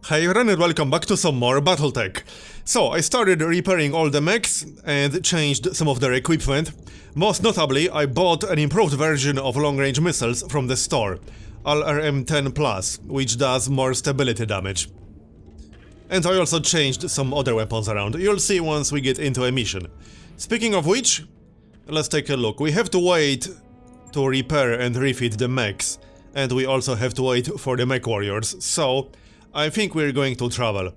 Hey everyone and welcome back to some more Battletech. So, I started repairing all the mechs and changed some of their equipment. Most notably, I bought an improved version of long-range missiles from the store, LRM-10+, which does more stability damage. And I also changed some other weapons around. You'll see once we get into a mission. Speaking of which, let's take a look. We have to wait to repair and refit the mechs, and we also have to wait for the mech warriors, so I think we're going to travel.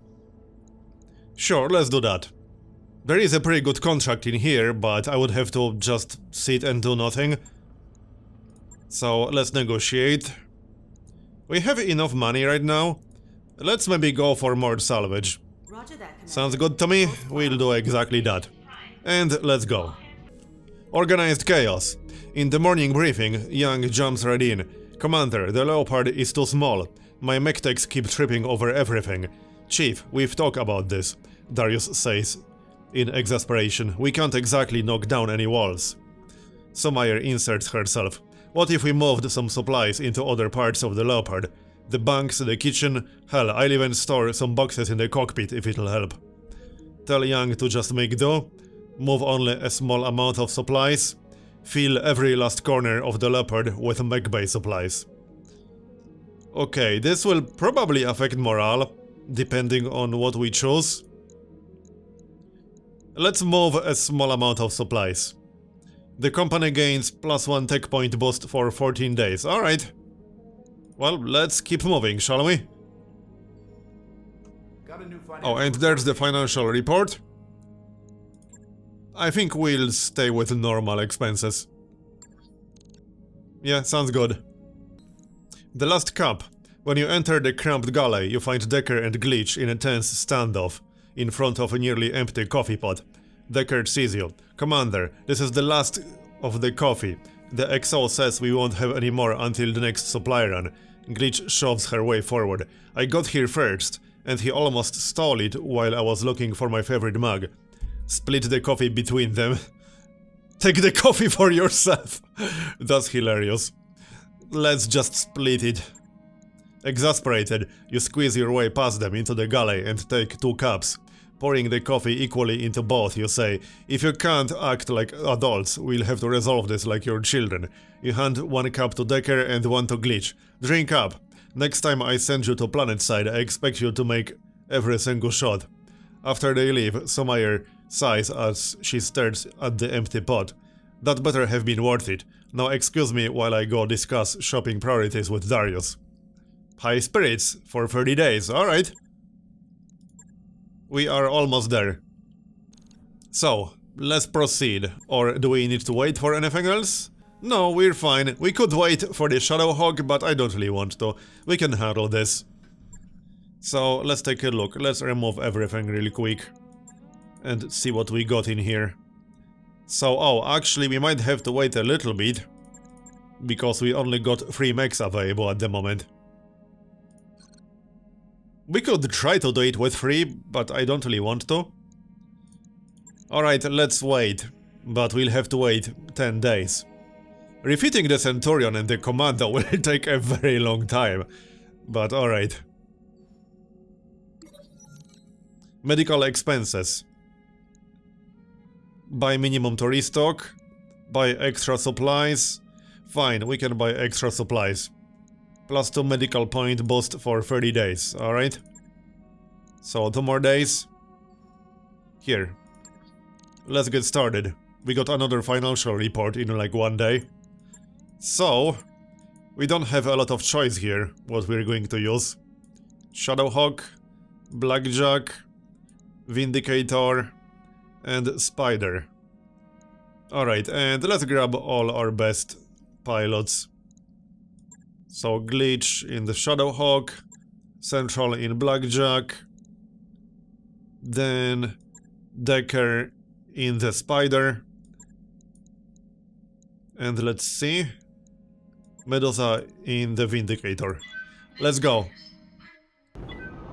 Sure, let's do that. There is a pretty good contract in here, but I would have to just sit and do nothing. So let's negotiate. We have enough money right now. Let's maybe go for more salvage. Roger that, Commander. Sounds good to me. We'll do exactly that. And let's go. Organized chaos. In the morning briefing, Young jumps right in. Commander, the Leopard is too small. My mech techs keep tripping over everything. Chief, we've talked about this, Darius says in exasperation. We can't exactly knock down any walls. Sommire inserts herself. What if we moved some supplies into other parts of the Leopard? The bunks, the kitchen, hell, I'll even store some boxes in the cockpit if it'll help. Tell Young to just make do, move only a small amount of supplies, fill every last corner of the Leopard with mech bay supplies. Okay, this will probably affect morale, depending on what we choose. Let's move a small amount of supplies. The company gains +1 tech point boost for 14 days, alright. Well, let's keep moving, shall we? Oh, and there's the financial report. I think we'll stay with normal expenses. Yeah, sounds good. The last cup. When you enter the cramped galley, you find Decker and Glitch in a tense standoff in front of a nearly empty coffee pot. Decker sees you. Commander, this is the last of the coffee. The XO says we won't have any more until the next supply run. Glitch shoves her way forward. I got here first, and he almost stole it while I was looking for my favorite mug. Split the coffee between them. Take the coffee for yourself. That's hilarious. Let's just split it. Exasperated, you squeeze your way past them into the galley and take 2 cups. Pouring the coffee equally into both, you say, if you can't act like adults, we'll have to resolve this like your children. You hand 1 cup to Decker and 1 to Glitch. Drink up. Next time I send you to Planetside, I expect you to make every single shot. After they leave, Sommire sighs as she stares at the empty pot. That better have been worth it. Now excuse me while I go discuss shopping priorities with Darius. High spirits for 30 days, alright. We are almost there. So, let's proceed. Or do we need to wait for anything else? No, we're fine. We could wait for the Shadowhawk, but I don't really want to. We can handle this. So, let's take a look. Let's remove everything really quick. And see what we got in here. So, oh, actually we might have to wait a little bit. Because we only got 3 mechs available at the moment. We could try to do it with 3, but I don't really want to. Alright, let's wait. But we'll have to wait 10 days. Refitting the Centurion and the Commando will take a very long time. But alright. Medical expenses. Buy minimum to restock. Buy extra supplies. Fine, we can buy extra supplies. +2 medical point boost for 30 days, alright? So 2 more days. Here. Let's get started. We got another financial report in like 1 day. So, we don't have a lot of choice here, what we're going to use. Shadowhawk, Blackjack, Vindicator, and Spider. Alright, and let's grab all our best pilots. So Glitch in the Shadowhawk, Central in Blackjack, then Decker in the Spider, and let's see, Medusa in the Vindicator. Let's go.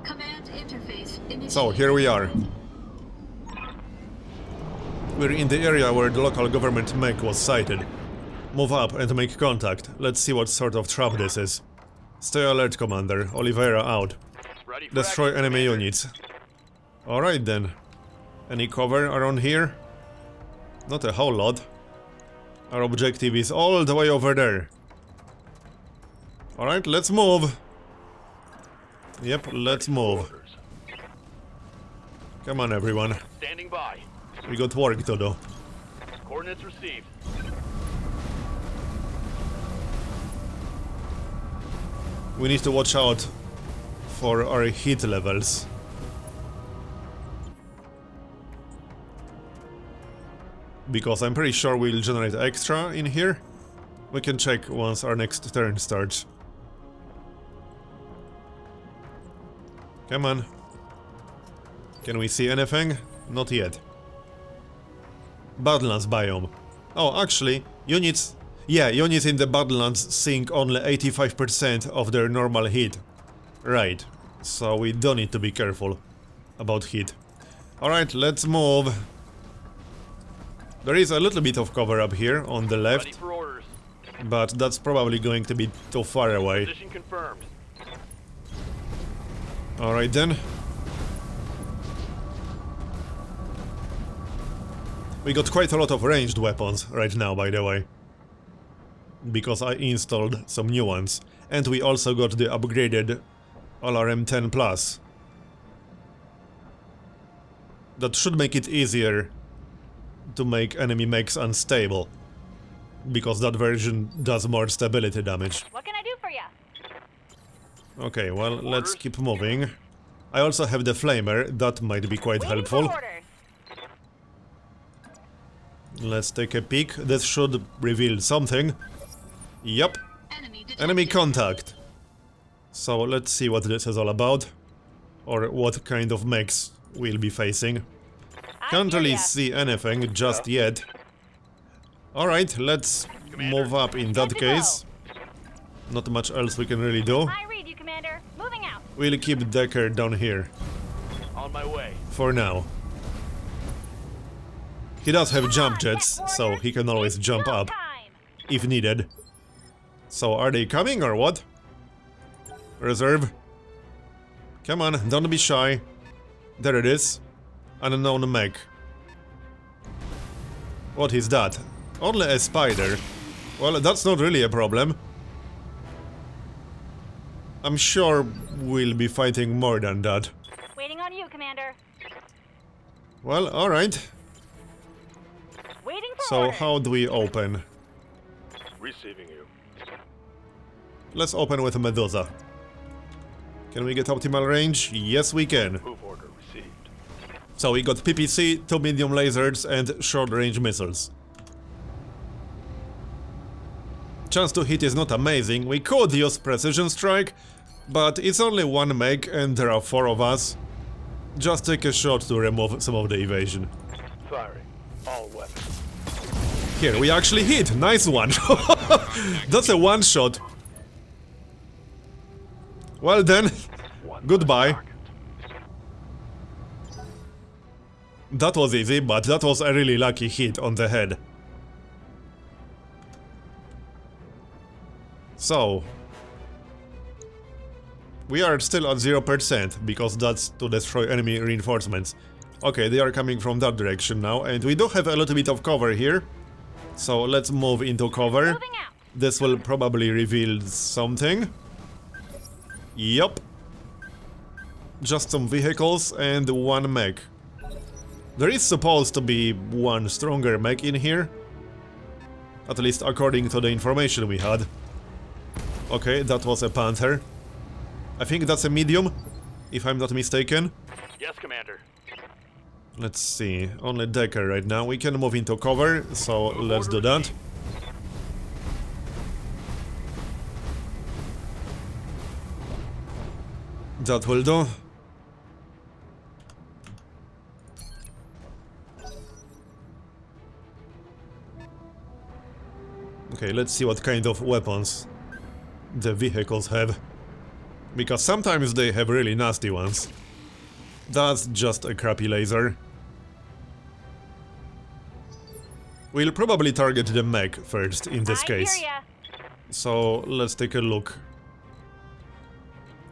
Command interface initiated. So here we are. We're in the area where the local government mech was sighted. Move up and make contact. Let's see what sort of trap this is. Stay alert, Commander. Oliveira out. destroy enemy units. Alright then. Any cover around here? Not a whole lot. Our objective is all the way over there. Alright, let's move. Yep, let's move. Come on, everyone. Standing by. We got work to do. Coordinates received. We need to watch out for our heat levels. Because I'm pretty sure we'll generate extra in here. We can check once our next turn starts. Come on. Can we see anything? Not yet. Badlands biome. Oh, actually, units... Yeah, units in the Badlands sink only 85% of their normal heat. Right. So we don't need to be careful about heat. Alright, let's move. There is a little bit of cover up here on the Ready left, for orders. but that's probably going to be too far away. Position confirmed. Alright then. We got quite a lot of ranged weapons right now, by the way. Because I installed some new ones. And we also got the upgraded LRM-10 Plus. That should make it easier to make enemy mechs unstable. Because that version does more stability damage. What can I do for you? Okay, well, let's keep moving. I also have the flamer, that might be quite helpful. Let's take a peek. This should reveal something. Yup. Enemy contact. So let's see what this is all about. Or what kind of mechs we'll be facing. Can't really see anything just yet. Alright, let's move up in that case. Not much else we can really do. I read you, Commander. Moving out. We'll keep Decker down here. On my way. For now. He does have jump jets, so he can always jump up Time. if needed. So are they coming or what? Reserve. Come on, don't be shy. There it is. Unknown mech. What is that? Only a spider. Well, that's not really a problem. I'm sure we'll be fighting more than that. Waiting on you, Commander. Well, alright. Waiting for So orders. how do we open? Receiving you. Let's open with Medusa. Can we get optimal range? Yes, we can. Move order received. So we got PPC, 2 medium lasers and short-range missiles. Chance to hit is not amazing. We could use precision strike, but it's only one mech and there are 4 of us. Just take a shot to remove some of the evasion. Firing. All weapons. Here, we actually hit! Nice one! That's a one-shot. Well then, goodbye. That was easy, but that was a really lucky hit on the head. So... we are still at 0%, because that's to destroy enemy reinforcements. Okay, they are coming from that direction now, and we do have a little bit of cover here. So let's move into cover. Moving out. This will probably reveal something. Yup. Just some vehicles and one mech. There is supposed to be one stronger mech in here. At least according to the information we had. Okay, that was a Panther. I think that's a medium, if I'm not mistaken. Yes, Commander. Let's see, only Decker right now. We can move into cover, so let's do that. That will do. Okay, let's see what kind of weapons the vehicles have. Because sometimes they have really nasty ones. That's just a crappy laser. We'll probably target the mech first in this case. I hear ya. So let's take a look.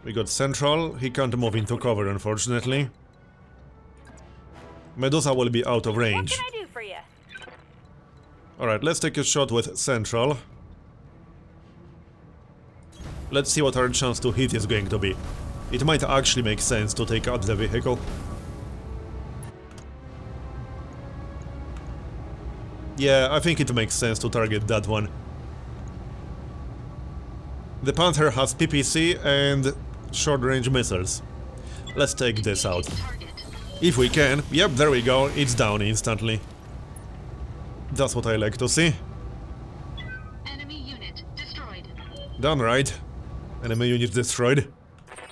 We got Central. He can't move into cover, unfortunately. Medusa will be out of What range. can I do for you? Alright, let's take a shot with Central. Let's see what our chance to hit is going to be. It might actually make sense to take out the vehicle. Yeah, I think it makes sense to target that one. The Panther has PPC and short-range missiles. Let's take this out. Target. If we can. Yep, there we go. It's down instantly. That's what I like to see. Enemy unit destroyed. Done right. Enemy unit destroyed.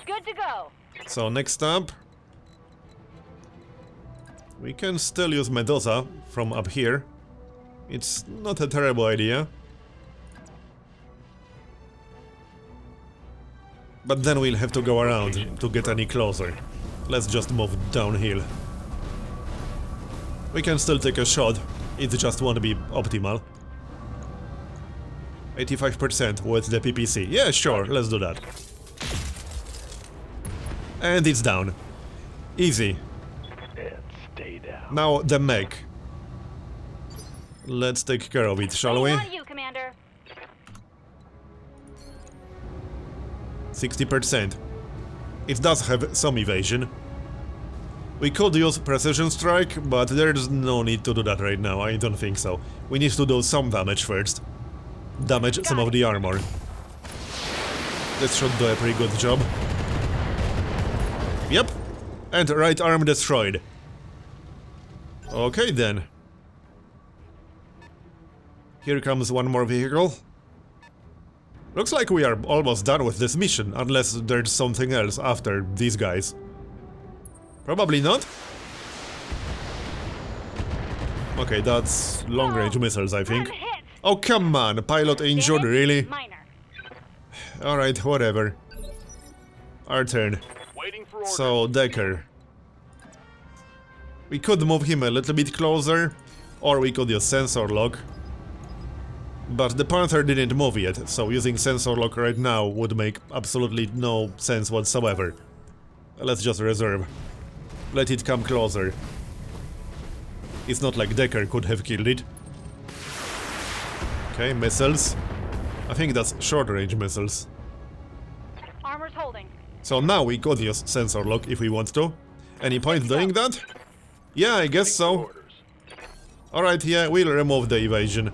Good to go. So next up... we can still use Medusa from up here. It's not a terrible idea. But then we'll have to go around to get any closer. Let's just move downhill. We can still take a shot, it just won't be optimal. 85% with the PPC. Yeah, sure, let's do that. And it's down. Easy. And stay down. Now the Mech. Let's take care of it, shall we? Waiting on you, Commander. 60%. It does have some evasion. We could use Precision Strike, but there's no need to do that right now, I don't think so. We need to do some damage first. Damage some of the armor. This should do a pretty good job. Yep. And right arm destroyed. Okay then. Here comes one more vehicle. Looks like we are almost done with this mission, unless there's something else after these guys. Probably not. Okay, that's long-range missiles, I think. One hit. Oh, come on, pilot injured, Damage really? Minor. Alright, whatever. Our turn. Waiting for orders. So, Decker. We could move him a little bit closer, or we could use sensor lock. But the Panther didn't move yet, so using sensor lock right now would make absolutely no sense whatsoever. Let's just reserve. Let it come closer. It's not like Decker could have killed it. Okay, missiles. I think that's short-range missiles. Armor's holding. So now we could use sensor lock if we want to. Any point doing that? Yeah, I guess so. Orders. Alright, yeah, we'll remove the evasion.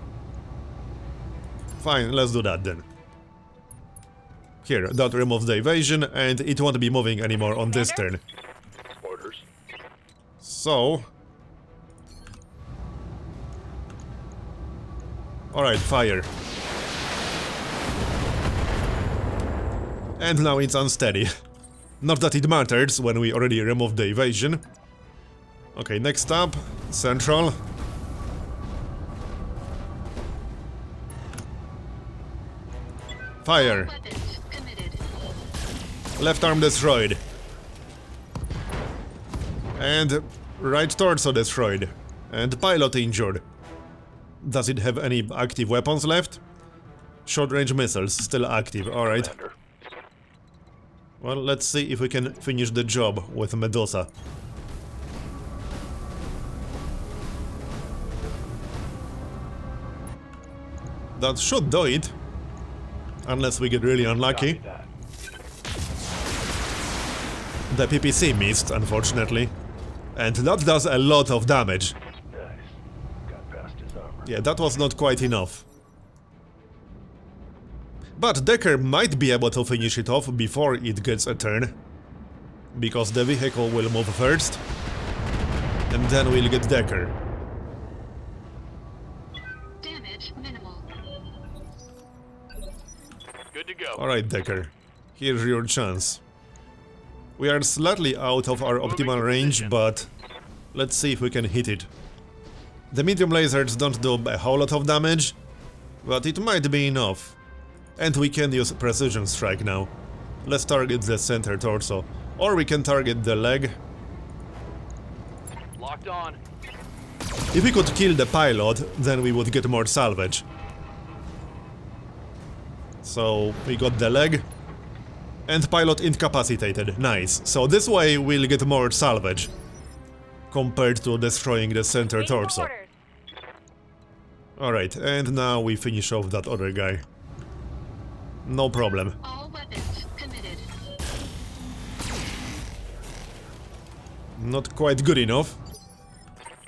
Fine, let's do that then. Here, that removes the evasion, and it won't be moving anymore on this turn. Orders. So... alright, fire. And now it's unsteady. Not that it matters when we already removed the evasion. Okay, next up, Central. Fire. Weapons committed. Left arm destroyed. And right torso destroyed. And pilot injured. Does it have any active weapons left? Short-range missiles still active, alright. Commander. Well, let's see if we can finish the job with Medusa. That should do it. Unless we get really unlucky. Copy that. The PPC missed, unfortunately. And that does a lot of damage. Nice. Got past his armor. Yeah, that was not quite enough. But Decker might be able to finish it off before it gets a turn. Because the vehicle will move first. And then we'll get Decker. Damage minimal. Good to go. Alright, Decker. Here's your chance. We are slightly out of our optimal range, but let's see if we can hit it. The medium lasers don't do a whole lot of damage, but it might be enough. And we can use precision strike now. Let's target the center torso. Or we can target the leg. Locked on. If we could kill the pilot, then we would get more salvage. So, we got the leg. And pilot incapacitated. Nice. So this way we'll get more salvage compared to destroying the center Waiting for torso. orders. Alright, and now we finish off that other guy. No problem. All weapons committed. Not quite good enough.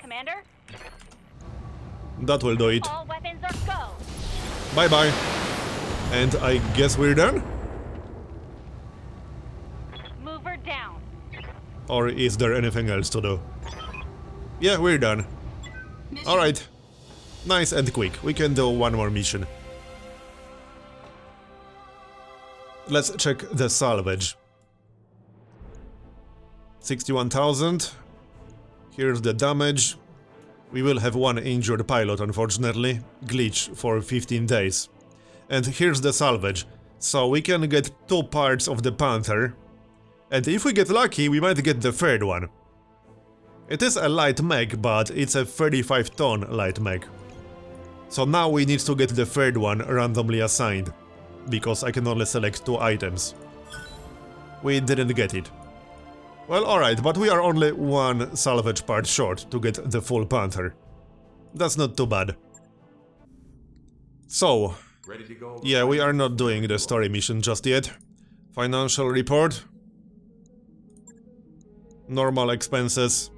Commander, That will do it. all weapons are go. Bye bye. And I guess we're done? Mover down. Or is there anything else to do? Yeah, we're done. Mission Alright. Nice and quick. We can do one more mission. Let's check the salvage. 61,000. Here's the damage. We will have one injured pilot, unfortunately. Glitch for 15 days. And here's the salvage. So we can get 2 parts of the Panther. And if we get lucky, we might get the third one. It is a light mech, but it's a 35-ton light mech. So now we need to get the third one randomly assigned, because I can only select 2 items. We didn't get it. Well, alright, but we are only 1 salvage part short to get the full Panther. That's not too bad. So, Ready to go? yeah, we are not doing the story mission just yet. Financial report. Normal expenses.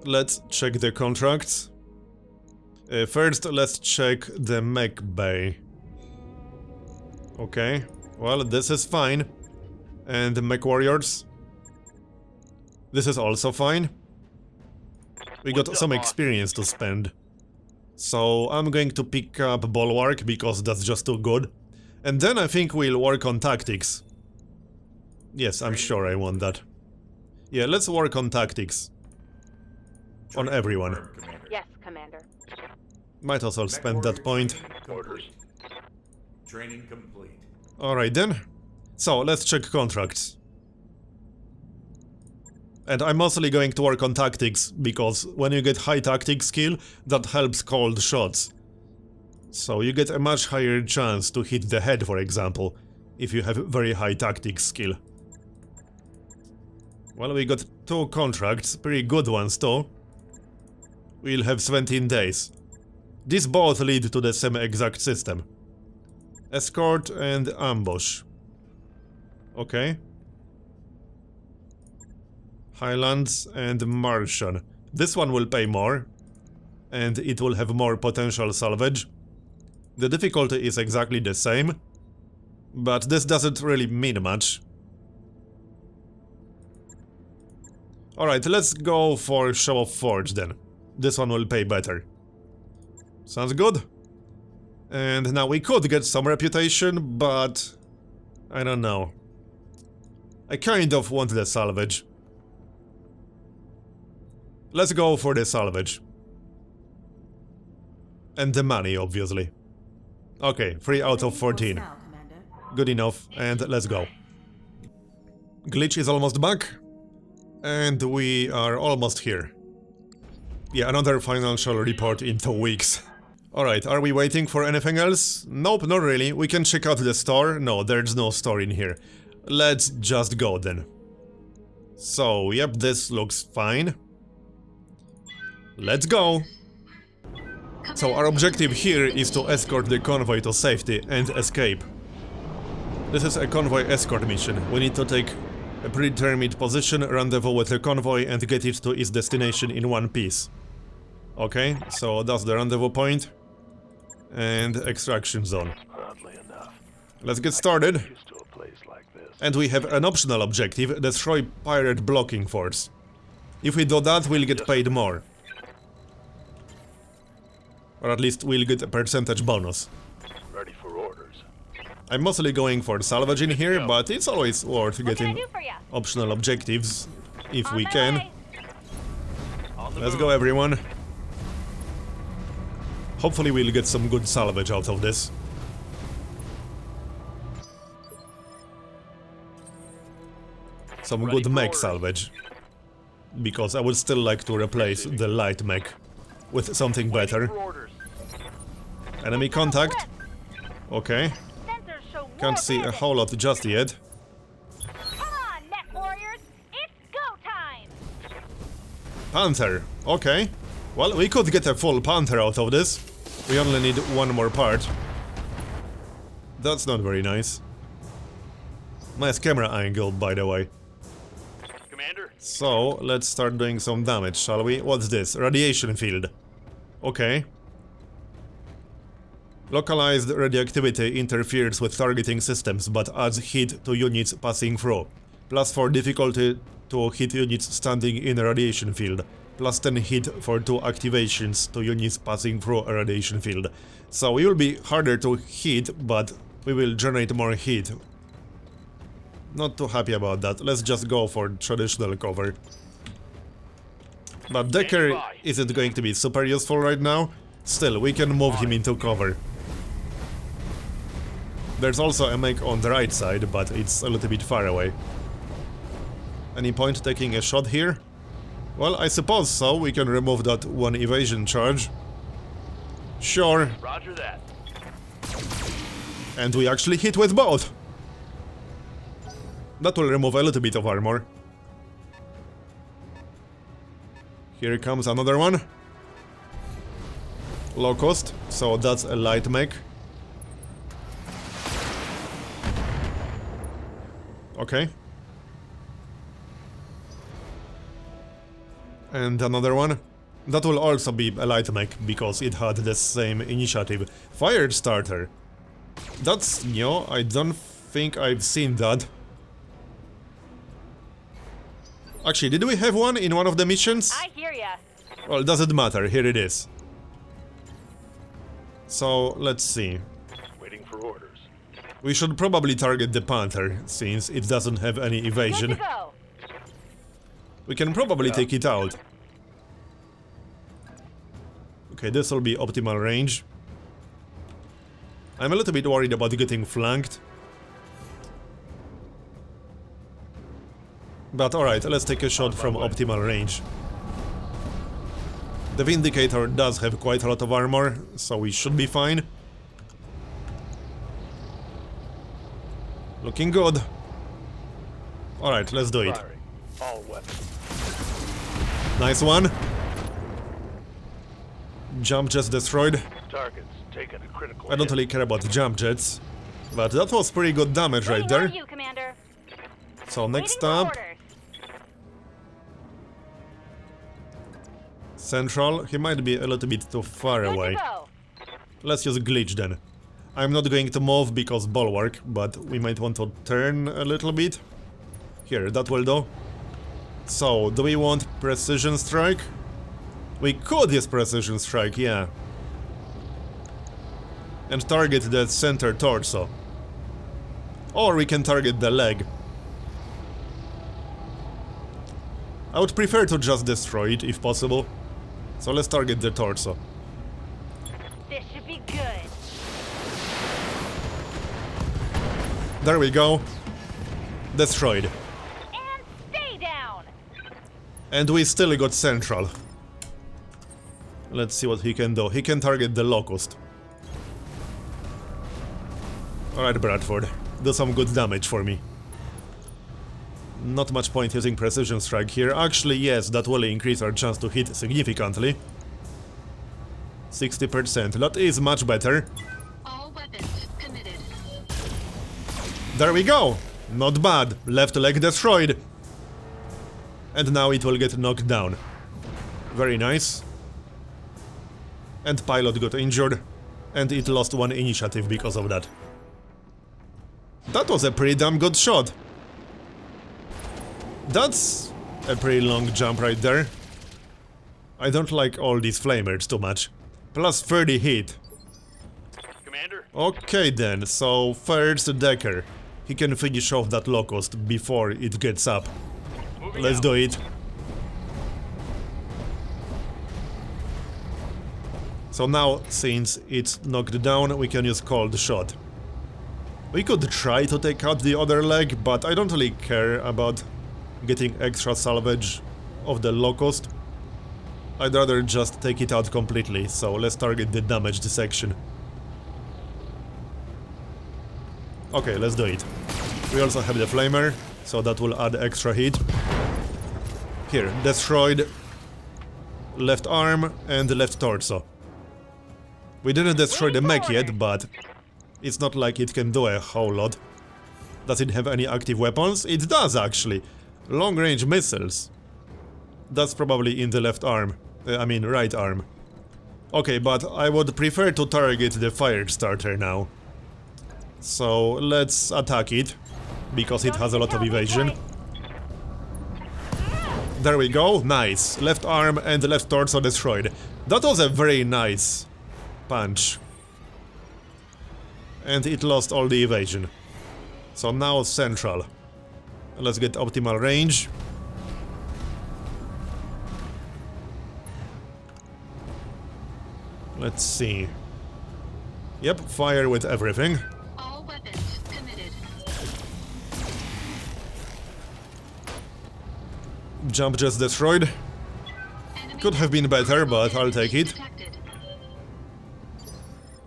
Let's check the contracts. First, let's check the mech bay. Okay, well, this is fine. And the mech warriors. This is also fine. We got some experience to spend. So I'm going to pick up Bulwark because that's just too good. And then I think we'll work on tactics. Yes, I'm sure I want that. Yeah, let's work on tactics. On everyone. Commander. Yes, Commander. Might as well spend that point. Orders. Training complete. Alright then. So, let's check contracts. And I'm mostly going to work on tactics, because when you get high tactics skill, that helps cold shots. So you get a much higher chance to hit the head, for example, if you have very high tactics skill. Well, we got 2 contracts, pretty good ones too. We'll have 17 days. These both lead to the same exact system. Escort and ambush. Okay. Highlands and Martian. This one will pay more, and it will have more potential salvage. The difficulty is exactly the same, but this doesn't really mean much. Alright, let's go for Show of Forge then. This one will pay better. Sounds good. And now we could get some reputation, but I don't know. I kind of want the salvage. Let's go for the salvage. And the money, obviously. Okay, 3 out of 14. Good enough, and let's go. Glitch is almost back. And we are almost here. Yeah, another financial report in 2 weeks. Alright, are we waiting for anything else? Nope, not really. We can check out the store. No, there's no store in here. Let's just go then. So, yep, this looks fine. Let's go! So our objective here is to escort the convoy to safety and escape. This is a convoy escort mission. We need to take a predetermined position, rendezvous with the convoy and get it to its destination in one piece. Okay, so that's the rendezvous point. And extraction zone. Oddly enough, Let's get started. used to a place like this. And we have an optional objective, destroy pirate blocking force. If we do that, we'll get paid more. Or at least we'll get a percentage bonus. Ready for orders. I'm mostly going for salvage in here, but it's always worth What can I getting do for ya? optional objectives if On we my can. way. On the Let's move. go, everyone. Hopefully we'll get some good salvage out of this. Some Ready good for mech orders. salvage. Because I would still like to replace the light mech with something Waiting better. for orders. Enemy contact. Okay. Sensors show Can't more see a bandits. whole lot just yet. Panther, okay. Well, we could get a full Panther out of this. We only need one more part. That's not very nice. Nice camera angle, by the way. Commander? So, let's start doing some damage, shall we? What's this? Radiation field. Okay. Localized radioactivity interferes with targeting systems, but adds heat to units passing through. +4 difficulty to hit units standing in a radiation field. +10 hit for 2 activations to units passing through a radiation field. So it will be harder to hit, but we will generate more heat. Not too happy about that. Let's just go for traditional cover. But Decker isn't going to be super useful right now. Still, we can move him into cover. There's also a Mech on the right side, but it's a little bit far away. Any point taking a shot here? Well, I suppose so. We can remove that one evasion charge. Sure. Roger that. And we actually hit with both. That will remove a little bit of armor. Here comes another one. Low cost, so that's a light mech. Okay. And another one. That will also be a light mech, because it had the same initiative. Fire starter. That's new, I don't think I've seen that. Actually, did we have one in one of the missions? I hear ya. Well, doesn't matter, here it is. So, let's see. Waiting for orders. We should probably target the Panther, since it doesn't have any Good evasion. to go. We can probably take it out. Okay, this will be optimal range. I'm a little bit worried about getting flanked. But alright, let's take a shot from optimal range. The Vindicator does have quite a lot of armor, so we should be fine. Looking good. Alright, let's do it. Firing. All weapons. Nice one. Jump jets destroyed. Targets taking a critical I don't hit. really care about jump jets. But that was pretty good damage right Waiting on there. you, Commander. So next Waiting for up, orders. Central. He might be a little bit too far Good away. to go. Let's use glitch then. I'm not going to move because bulwark, but we might want to turn a little bit. Here, that will do. So, do we want precision strike? We could use precision strike, yeah. And target the center torso. Or we can target the leg. I would prefer to just destroy it if possible. So let's target the torso. This should be good. There we go. Destroyed. And stay down. And we still got central. Let's see what he can do. He can target the locust. Alright, Bradford. Do some good damage for me. Not much point using precision strike here. Actually, yes, that will increase our chance to hit significantly. 60%. That is much better. All weapons committed. There we go! Not bad. Left leg destroyed. And now it will get knocked down. Very nice. And pilot got injured. And it lost one initiative because of that. That was a pretty damn good shot. That's a pretty long jump right there. I don't like all these flamers too much. Plus 30 hit. Commander? Okay then, so first Decker. He can finish off that locust before it gets up. Moving Let's out. do it. So now, since it's knocked down, we can use cold shot. We could try to take out the other leg, but I don't really care about getting extra salvage of the locust. I'd rather just take it out completely, so let's target the damaged section. Okay, let's do it. We also have the flamer, so that will add extra heat. Here, destroyed. left arm, and left torso. We didn't destroy the mech yet, but it's not like it can do a whole lot. Does it have any active weapons? It does, actually. Long-range missiles. That's probably in the left arm. I mean, right arm. Okay, but I would prefer to target the fire starter now. So, let's attack it, because it has a lot of evasion. There we go, nice. Left arm and left torso destroyed. That was a very nice punch. And it lost all the evasion. So now central. Let's get optimal range. Let's see. Yep, fire with everything. All weapons committed. Jump just destroyed. Enemy Could have been better, but I'll take it. detected.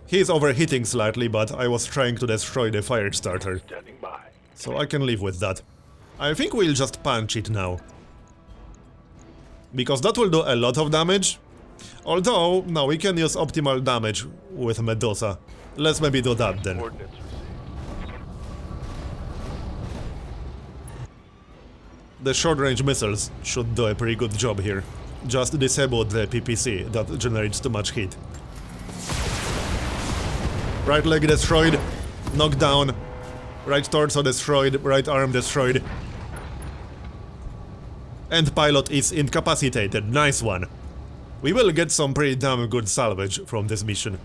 He's overheating slightly, but I was trying to destroy the fire starter. Standing by. So I can live with that. I think we'll just punch it now. Because that will do a lot of damage. Although, no, we can use optimal damage with Medusa. Let's maybe do that then. Coordinates received. The short-range missiles should do a pretty good job here. Just disable the PPC that generates too much heat. Right leg destroyed, knocked down, right torso destroyed, right arm destroyed. And pilot is incapacitated, nice one. We will get some pretty damn good salvage from this mission.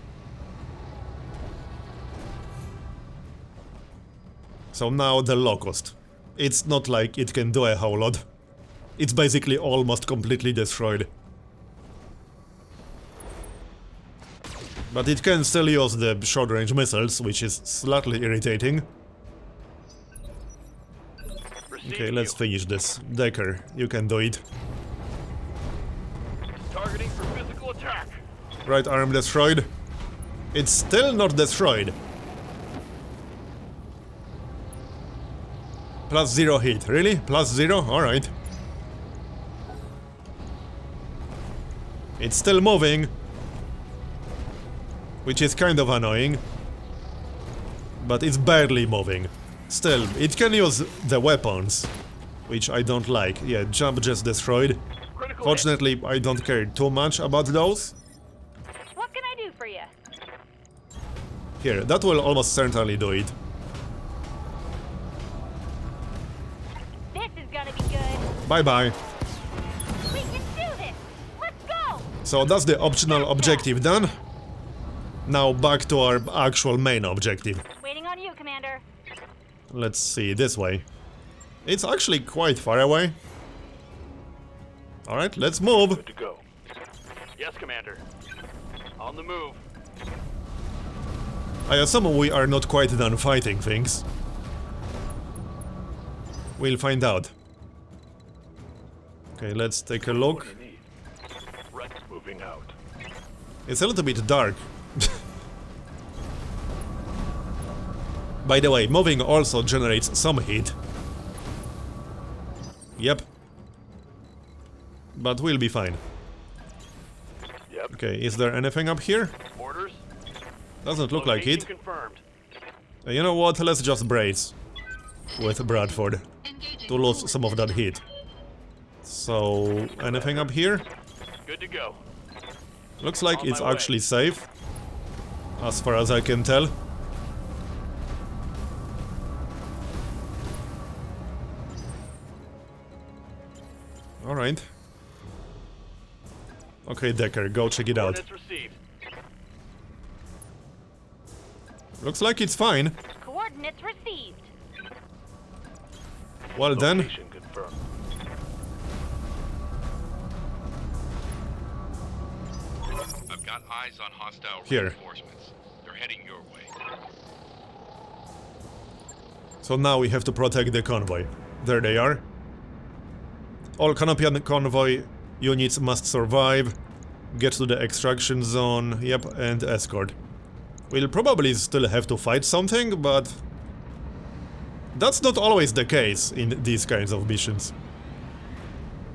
So now the Locust. It's not like it can do a whole lot. It's basically almost completely destroyed. But it can still use the short-range missiles, which is slightly irritating. Okay, let's finish this. Decker, you can do it. Targeting for physical attack. Right arm destroyed. It's still not destroyed. +0 hit. Really? +0? Alright. It's still moving. Which is kind of annoying. But it's barely moving. Still, it can use the weapons. Which I don't like. Yeah, jump just destroyed. Critical Fortunately, I don't care too much about those. What can I do for you? Here, that will almost certainly do it. This is gonna be good. Bye-bye. We can do this. Let's go. So that's the optional objective done. Now back to our actual main objective. Waiting on you, Commander. Let's see, this way. It's actually quite far away. Alright, let's move. Good to go. Yes, Commander. On the move. I assume we are not quite done fighting things. We'll find out. Okay, let's take a look. What do you need? Threats moving out. It's a little bit dark. By the way, moving also generates some heat. Yep. But we'll be fine. Yep. Okay, is there anything up here? Orders. Doesn't look like Location it. confirmed. You know what, let's just brace with Bradford Engaging to lose forward some of that system. heat. So, anything up here? Good to go. Looks like On it's my way. actually safe, as far as I can tell. Alright. Okay, Decker, go check it out. Coordinates received. Looks like it's fine. Coordinates received. Well then, Location confirmed. I've got eyes on hostile Here. reinforcements. They're heading your way. so now we have to protect the convoy. There they are. All Canopian convoy units must survive, get to the extraction zone, yep, and escort. We'll probably still have to fight something, but that's not always the case in these kinds of missions.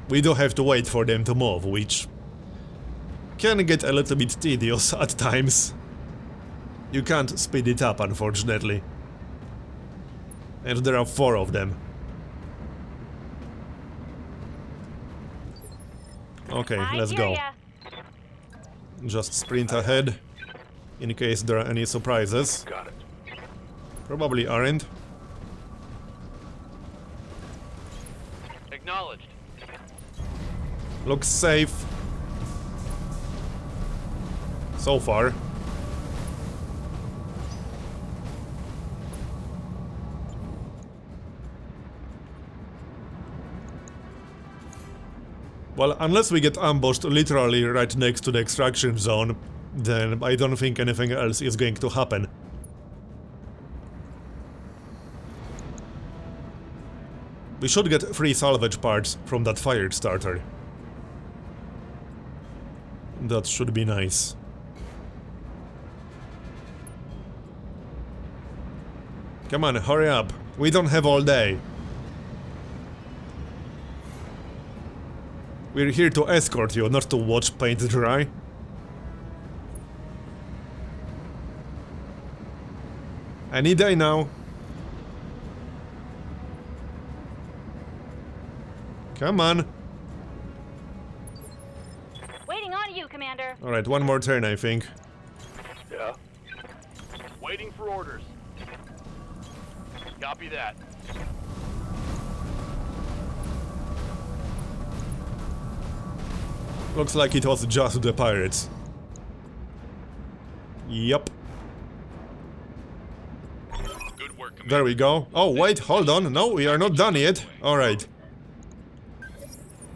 We do have to wait for them to move, which can get a little bit tedious at times. You can't speed it up, unfortunately. And there are 4 of them. Okay, let's go. Just sprint ahead, in case there are any surprises. Got it. Probably aren't. Acknowledged. Looks safe. So far. Well, unless we get ambushed literally right next to the extraction zone, then I don't think anything else is going to happen. We should get 3 salvage parts from that fire starter. That should be nice. Come on, hurry up. We don't have all day. We're here to escort you, not to watch paint dry. Any day now. Come on. Waiting on you, Commander. Alright, one more turn, I think. Yeah. Waiting for orders. Copy that. Looks like it was just the pirates. Yup. Good work, Commander. There we go. Oh, wait, hold on. No, we are not done yet. Alright.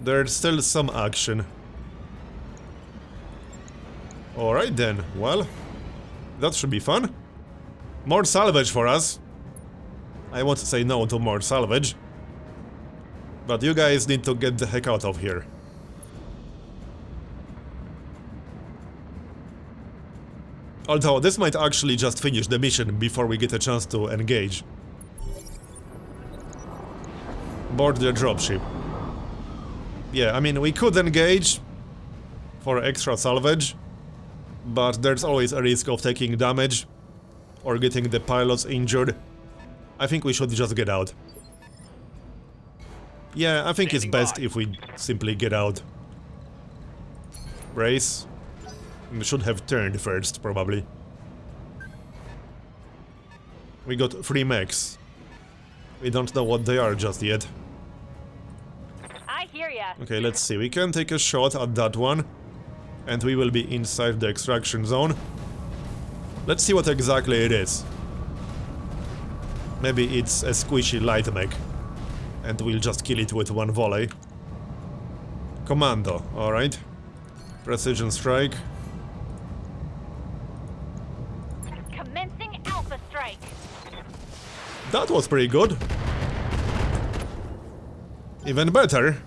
There's still some action. Alright then. Well, that should be fun. More salvage for us. I won't say no to more salvage. But you guys need to get the heck out of here. Although, this might actually just finish the mission before we get a chance to engage. Board the dropship. Yeah, I mean, we could engage for extra salvage, but there's always a risk of taking damage or getting the pilots injured. I think we should just get out. Yeah, I think it's best if we simply get out. Brace. We should have turned first, probably. We got 3 mechs. We don't know what they are just yet. I hear ya. Okay, let's see. We can take a shot at that one. And we will be inside the extraction zone. Let's see what exactly it is. Maybe it's a squishy light mech. And we'll just kill it with one volley. Commando, alright. Precision strike. Commencing Alpha Strike. That was pretty good. Even better.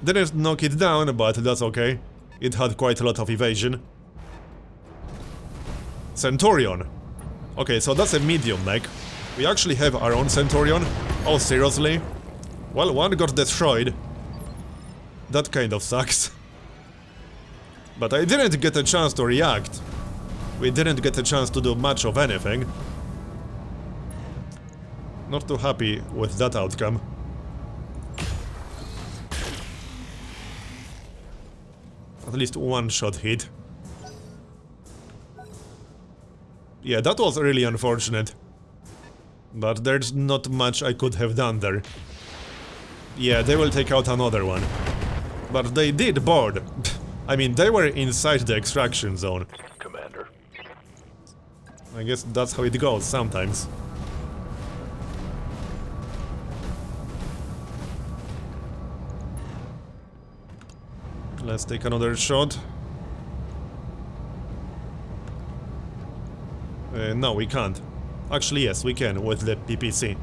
Didn't knock it down, but that's okay. It had quite a lot of evasion. Centurion. Okay, so that's a medium mech. We actually have our own Centurion. Oh, seriously? Well, one got destroyed. That kind of sucks. But I didn't get a chance to react. We didn't get a chance to do much of anything. Not too happy with that outcome. At least one shot hit. Yeah, that was really unfortunate. But there's not much I could have done there. Yeah, they will take out another one. But they did board. I mean, they were inside the extraction zone. Commander. I guess that's how it goes sometimes. Let's take another shot. No, we can't. Actually, yes, we can with the PPC.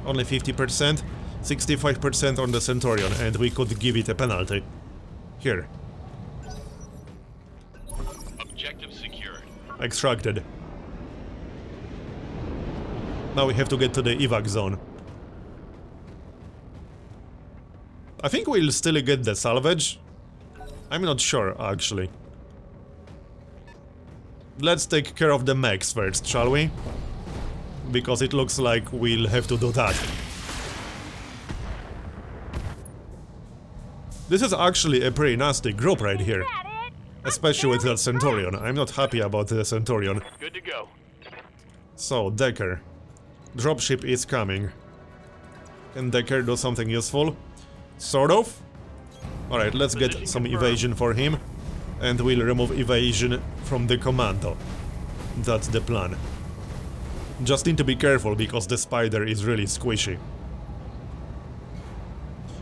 Only 50%, 65% on the Centurion, and we could give it a penalty. Here. Objective secured. Extracted. Now we have to get to the evac zone. I think we'll still get the salvage. I'm not sure, actually. Let's take care of the mechs first, shall we? Because it looks like we'll have to do that. This is actually a pretty nasty group right here. Especially with that Centurion. I'm not happy about the Centurion. Good to go. So, Decker. Dropship is coming. Can Decker do something useful? Sort of? Alright, let's get some evasion for him. And we'll remove evasion from the commando. That's the plan. Just need to be careful because the spider is really squishy.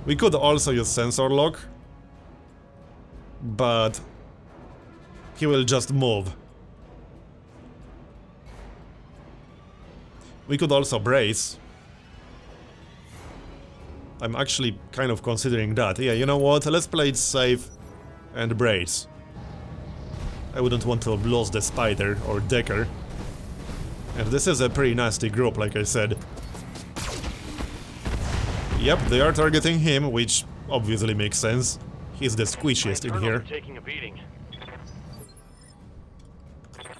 We could also use sensor lock. But he will just move. We could also brace. I'm actually kind of considering that. Yeah, you know what? Let's play it safe and brace. I wouldn't want to lose the spider or Decker. And this is a pretty nasty group, like I said. Yep, they are targeting him, which obviously makes sense. He's the squishiest in here. Taking a beating.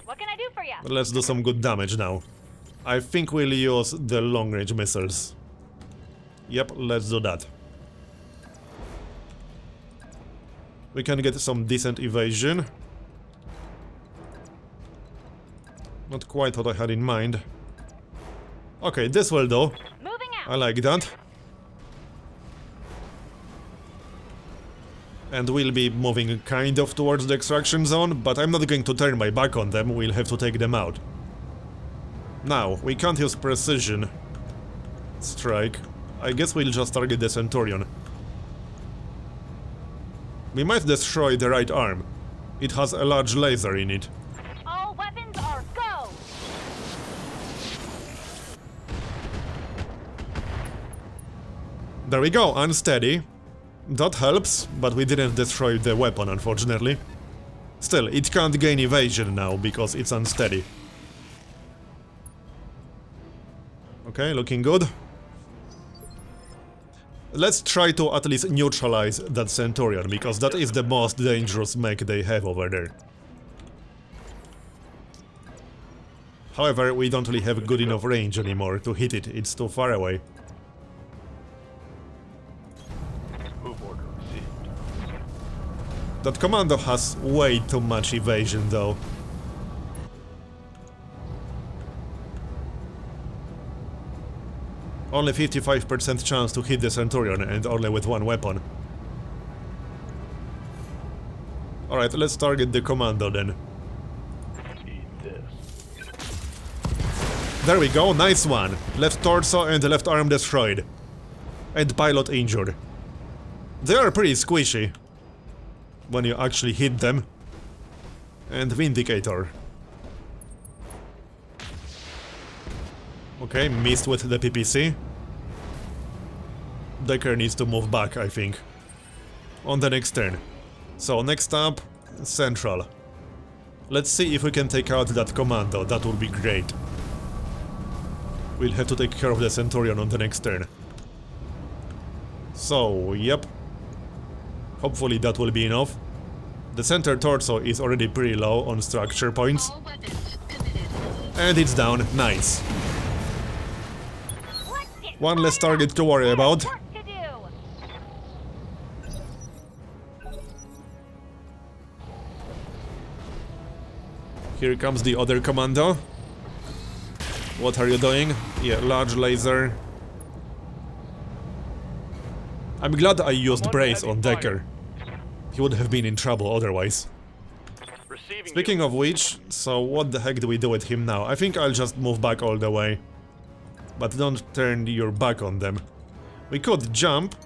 What can I do for you? But let's do some good damage now. I think we'll use the long-range missiles. Yep, let's do that. We can get some decent evasion. Not quite what I had in mind. Okay, this will do. Moving out. I like that. And we'll be moving kind of towards the extraction zone, but I'm not going to turn my back on them, we'll have to take them out. Now, we can't use precision strike. I guess we'll just target the Centurion. We might destroy the right arm. It has a large laser in it. All weapons are go. There we go, unsteady. That helps, but we didn't destroy the weapon, unfortunately. Still, it can't gain evasion now, because it's unsteady. Okay, looking good. Let's try to at least neutralize that Centurion, because that is the most dangerous mech they have over there. However, we don't really have good enough range anymore to hit it, it's too far away. Move order received. That commando has way too much evasion, though. Only 55% chance to hit the Centurion, and only with one weapon. Alright, let's target the commando then. Eat this. There we go, nice one! Left torso and left arm destroyed. And pilot injured. They are pretty squishy when you actually hit them. And Vindicator. Okay, missed with the PPC. Decker needs to move back, I think. On the next turn. So, next up, Central. Let's see if we can take out that commando, that would be great. We'll have to take care of the Centurion on the next turn. So, yep. Hopefully that will be enough. The center torso is already pretty low on structure points. All weapons committed. And it's down, nice. One less target to worry about. Work to do. Here comes the other commando. What are you doing? Yeah, large laser. I'm glad I used brace on Decker. He would have been in trouble otherwise. Receiving. Speaking of which, so what the heck do we do with him now? I think I'll just move back all the way. But don't turn your back on them. We could jump.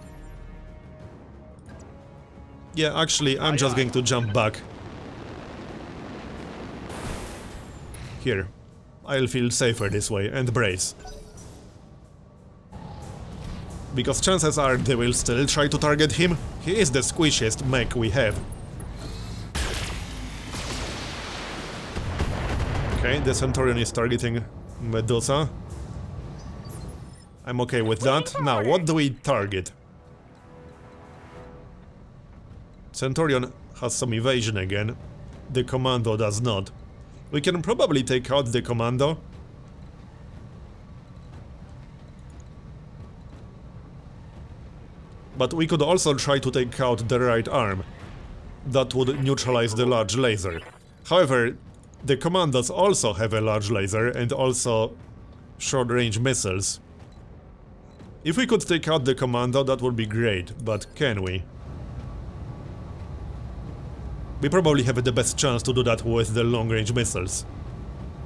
Yeah, actually, I'm just going to jump back. Here. I'll feel safer this way, and brace. Because chances are they will still try to target him. He is the squishiest mech we have. Okay, the Centurion is targeting Medusa. I'm okay with that. Now, what do we target? Centurion has some evasion again. The commando does not. We can probably take out the commando. But we could also try to take out the right arm. That would neutralize the large laser. However, the commandos also have a large laser and also short-range missiles. If we could take out the commando, that would be great, but can we? We probably have the best chance to do that with the long-range missiles.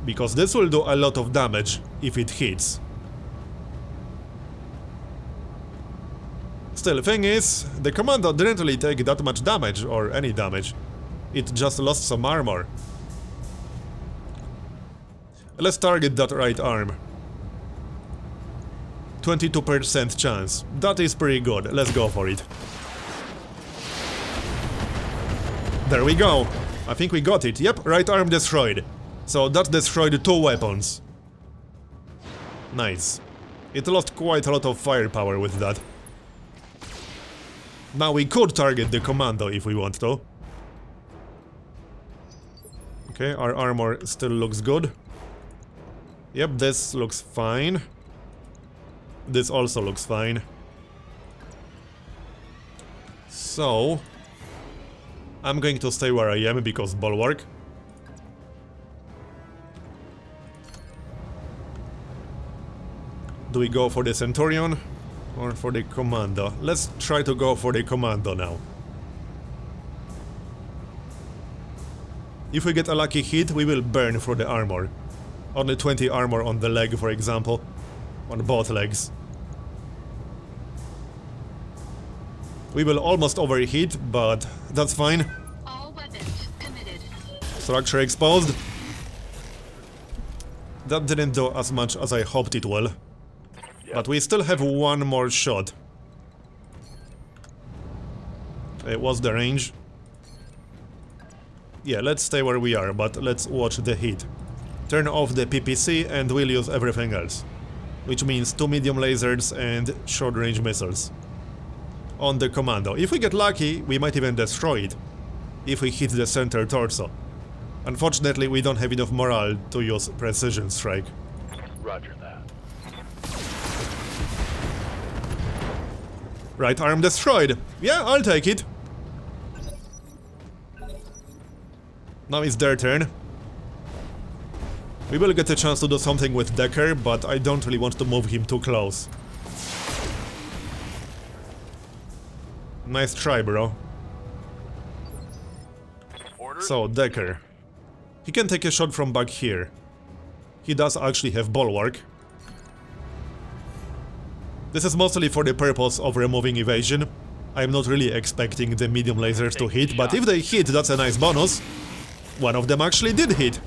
Because this will do a lot of damage if it hits. Still, the thing is, the commando didn't really take that much damage, or any damage. It just lost some armor. Let's target that right arm. 22% chance. That is pretty good. Let's go for it. There we go. I think we got it. Yep, right arm destroyed. So that destroyed 2 weapons. Nice. It lost quite a lot of firepower with that. Now we could target the commando if we want to. Okay, our armor still looks good. Yep, this looks fine. This also looks fine. So I'm going to stay where I am because bulwark. Do we go for the Centurion or for the Commando? Let's try to go for the Commando now. If we get a lucky hit, we will burn through the armor. Only 20 armor on the leg, for example. On both legs. We will almost overheat, but that's fine. All weapons committed. Structure exposed. That didn't do as much as I hoped it will. But we still have one more shot. What's the range? Yeah, let's stay where we are, but let's watch the hit. Turn off the PPC and we'll use everything else. Which means 2 medium lasers and short-range missiles. On the Commando. If we get lucky, we might even destroy it. If we hit the center torso. Unfortunately, we don't have enough morale to use precision strike. Roger that. Right arm destroyed. Yeah, I'll take it. Now it's their turn. We will get a chance to do something with Decker, but I don't really want to move him too close. Nice try, bro. Order. So, Decker. He can take a shot from back here. He does actually have bulwark. This is mostly for the purpose of removing evasion. I'm not really expecting the medium lasers to hit, but if they hit, that's a nice bonus. One of them actually did hit.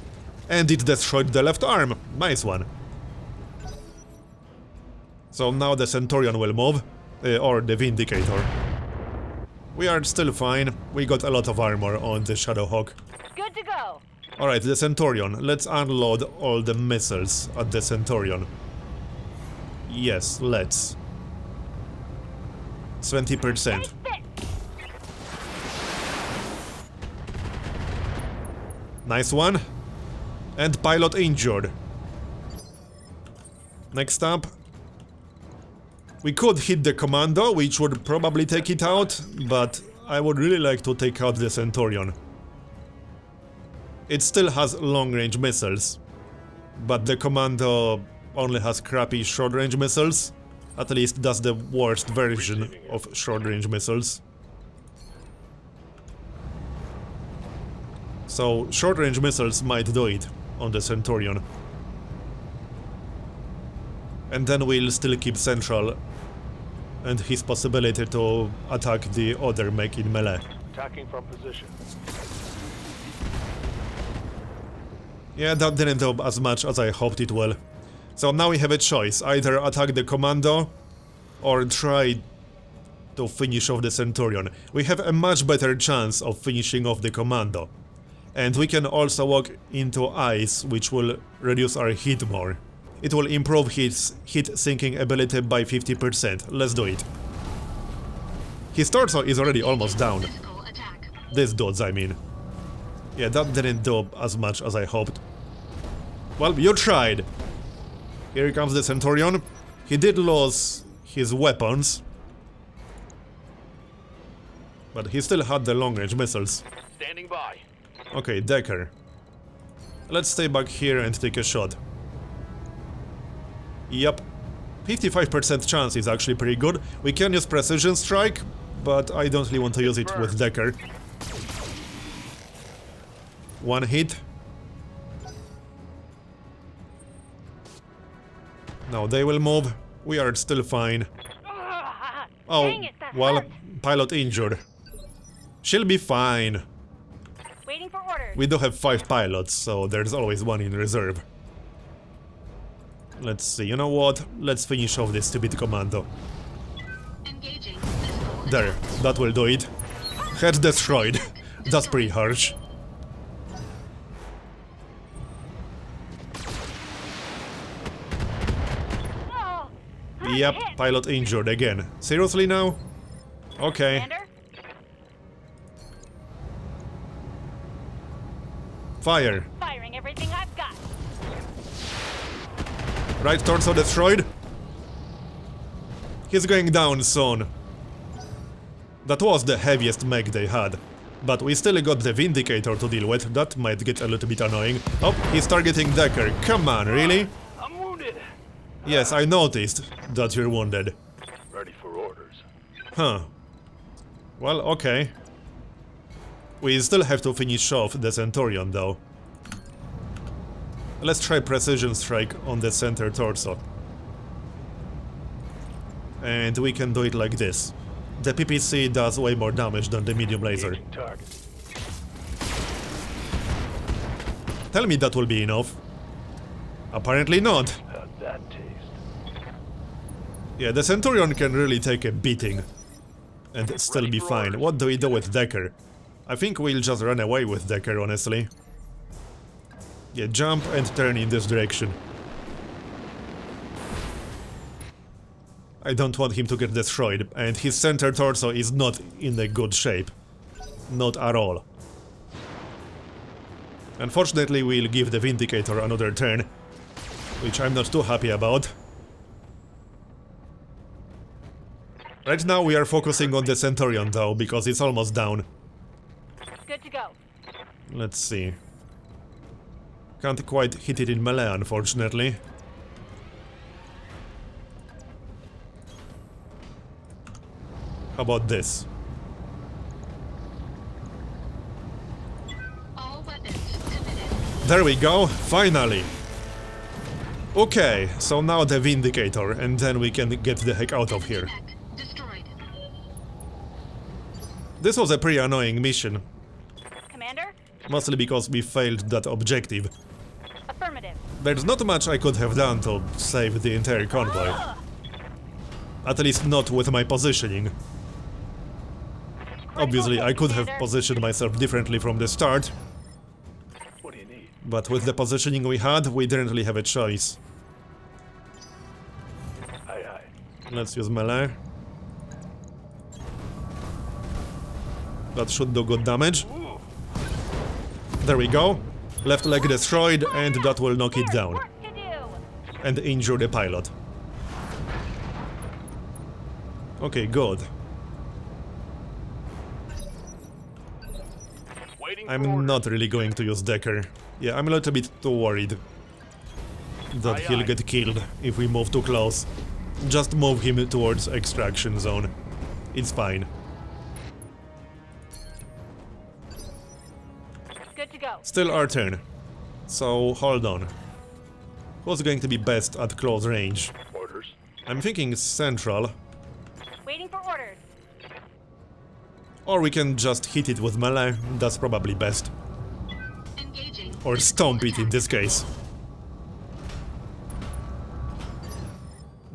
And it destroyed the left arm. Nice one. So now the Centurion will move. Or the Vindicator. We are still fine. We got a lot of armor on the Shadowhawk. Good to go. Alright, the Centurion. Let's unload all the missiles at the Centurion. Yes, let's. 20%. Nice one. And pilot injured. Next up. We could hit the Commando, which would probably take it out, but I would really like to take out the Centurion. It still has long-range missiles, but the Commando only has crappy short-range missiles. At least that's the worst version of short-range missiles. So short-range missiles might do it on the Centurion. And then we'll still keep Central and his possibility to attack the other mech in melee. Attacking from position. Yeah, that didn't do as much as I hoped it will. So now we have a choice, either attack the Commando or try to finish off the Centurion. We have a much better chance of finishing off the Commando. And we can also walk into ice, which will reduce our hit more. It will improve his hit sinking ability by 50%. Let's do it. His torso is already almost down. Physical attack. This dude's, I mean. Yeah, that didn't do as much as I hoped. Well, you tried. Here comes the Centurion. He did lose his weapons, but he still had the long-range missiles. Standing by. Okay, Decker. Let's stay back here and take a shot. Yep. 55% chance is actually pretty good. We can use precision strike, but I don't really want to use it with Decker. One hit. Now they will move. We are still fine. Oh, Dang it, that well, hurt. pilot injured. She'll be fine. Waiting for orders. We do have 5 pilots, so there's always one in reserve. Let's see, you know what? Let's finish off this stupid commando. Engaging missile. There, that will do it. Head destroyed. That's pretty harsh. Oh, I'm Yep, hit. pilot injured again. Seriously now? Okay. Commander? Fire. Firing everything I've got. Right torso destroyed. He's going down soon. That was the heaviest mech they had. But we still got the Vindicator to deal with. That might get a little bit annoying. Oh, he's targeting Decker. Come on, really? I'm wounded. Yes, I noticed that you're wounded. Ready for orders. Huh. Well, okay. We still have to finish off the Centurion, though. Let's try precision strike on the center torso. And we can do it like this. The PPC does way more damage than the medium laser. Engaging target. Tell me that will be enough. Apparently not. How'd that taste? Yeah, the Centurion can really take a beating. And still be fine. What do we do with Decker? I think we'll just run away with Decker, honestly. Yeah, jump and turn in this direction. I don't want him to get destroyed, and his center torso is not in a good shape. Not at all. Unfortunately, we'll give the Vindicator another turn, which I'm not too happy about. Right now we are focusing on the Centurion though, because it's almost down. Good to go. Let's see. Can't quite hit it in melee, unfortunately. How about this? All weapons committed. There we go, finally! Okay, so now the Vindicator, and then we can get the heck out of here. Mech destroyed. This was a pretty annoying mission, Commander? mostly because we failed that objective. Affirmative. There's not much I could have done to save the entire convoy. At least not with my positioning. Obviously, I could have positioned myself differently from the start, What do you need? but with the positioning we had, we didn't really have a choice. Aye, aye. Let's use melee. That should do good damage. There we go. Left leg destroyed, and that will knock it There's down. work to do. And injure the pilot. Okay, good. Waiting for I'm orders. not really going to use Decker. Yeah, I'm a little bit too worried that Aye, he'll aye. get killed if we move too close. Just move him towards extraction zone. It's fine. Good to go. Still our turn. So, hold on. Who's going to be best at close range? Orders. I'm thinking central. Waiting for orders. Or we can just hit it with melee, that's probably best. Engaging. Or stomp it in this case.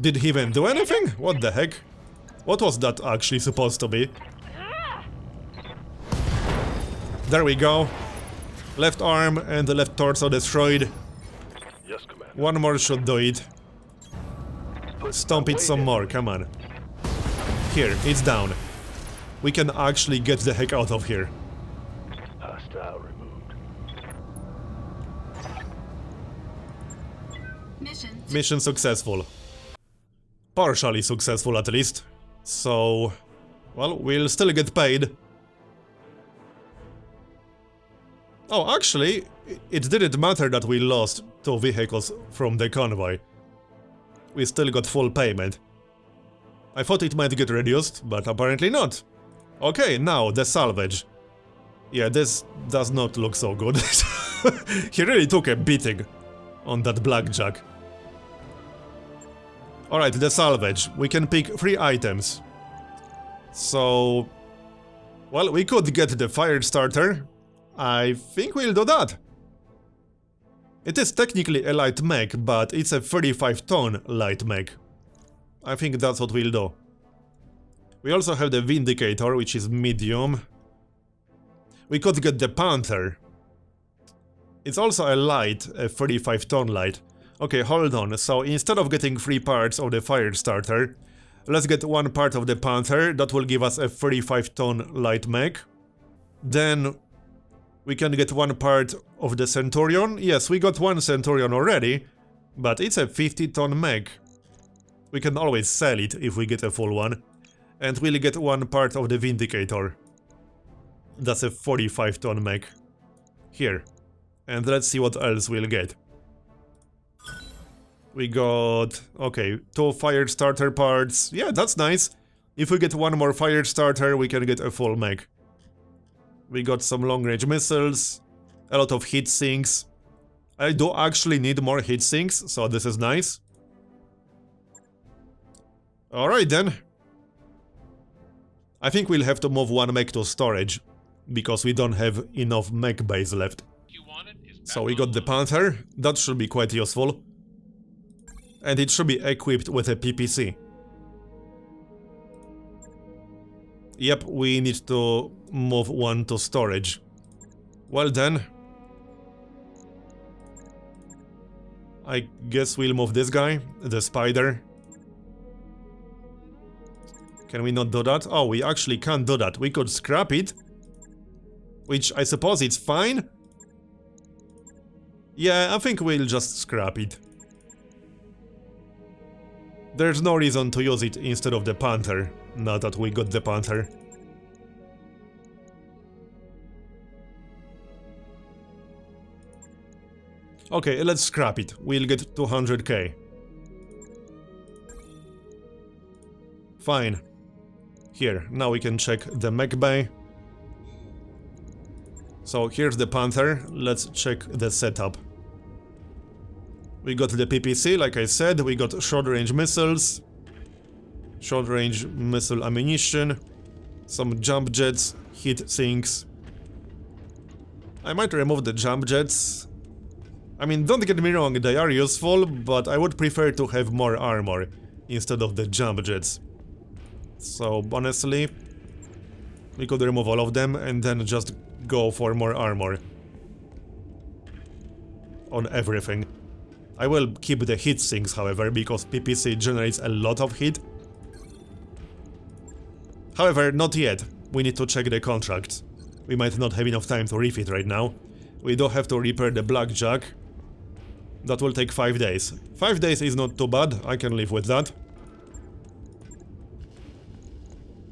Did he even do anything? What the heck? What was that actually supposed to be? There we go. Left arm and the left torso destroyed. Yes, Commander. One more should do it. Put Stomp my it weight some in. more, come on. Here, it's down. We can actually get the heck out of here. Hostile removed. Mission successful. Partially successful at least. So, well, we'll still get paid. Oh, actually, it didn't matter that we lost 2 vehicles from the convoy. We still got full payment. I thought it might get reduced, but apparently not. Okay, now the salvage. Yeah, this does not look so good. He really took a beating on that blackjack. Alright, the salvage. We can pick 3 items. So... well, we could get the fire starter. I think we'll do that. It is technically a light mech, but it's a 35-ton light mech. I think that's what we'll do. We also have the Vindicator, which is medium. We could get the Panther. It's also a light, a 35-ton light. Okay, hold on. So instead of getting 3 parts of the fire starter, let's get 1 part of the Panther. That will give us a 35-ton light mech. Then we can get 1 part of the Centurion. Yes, we got 1 Centurion already, but it's a 50-ton mech. We can always sell it if we get a full one. And we'll get 1 part of the Vindicator. That's a 45-ton mech. Here. And let's see what else we'll get. We got... okay, 2 fire starter parts. Yeah, that's nice. If we get 1 more fire starter, we can get a full mech. We got some long-range missiles. A lot of heat sinks. I do actually need more heat sinks, so this is nice. Alright then. I think we'll have to move 1 mech to storage, because we don't have enough mech base left. So we got the Panther, that should be quite useful. And it should be equipped with a PPC. Yep, we need to move 1 to storage. Well then. I guess we'll move this guy, the Spider. Can we not do that? Oh, we actually can't do that. We could scrap it. Which I suppose it's fine. Yeah, I think we'll just scrap it. There's no reason to use it instead of the Panther, now that we got the Panther. Okay, let's scrap it. We'll get 200k. Fine. Here, now we can check the mech bay. So here's the Panther. Let's check the setup. We got the PPC, like I said. We got short-range missiles, short-range missile ammunition, some jump jets, heat sinks. I might remove the jump jets. I mean, don't get me wrong, they are useful, but I would prefer to have more armor instead of the jump jets. So, honestly, we could remove all of them and then just go for more armor on everything. I will keep the heat sinks, however, because PPC generates a lot of heat. However, not yet. We need to check the contracts. We might not have enough time to refit right now. We do have to repair the blackjack. That will take 5 days. 5 days is not too bad, I can live with that.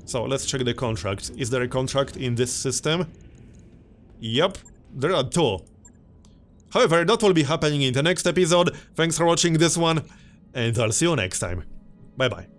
So, let's check the contract. Is there a contract in this system? Yep, there are 2. However, that will be happening in the next episode. Thanks for watching this one, and I'll see you next time. Bye bye.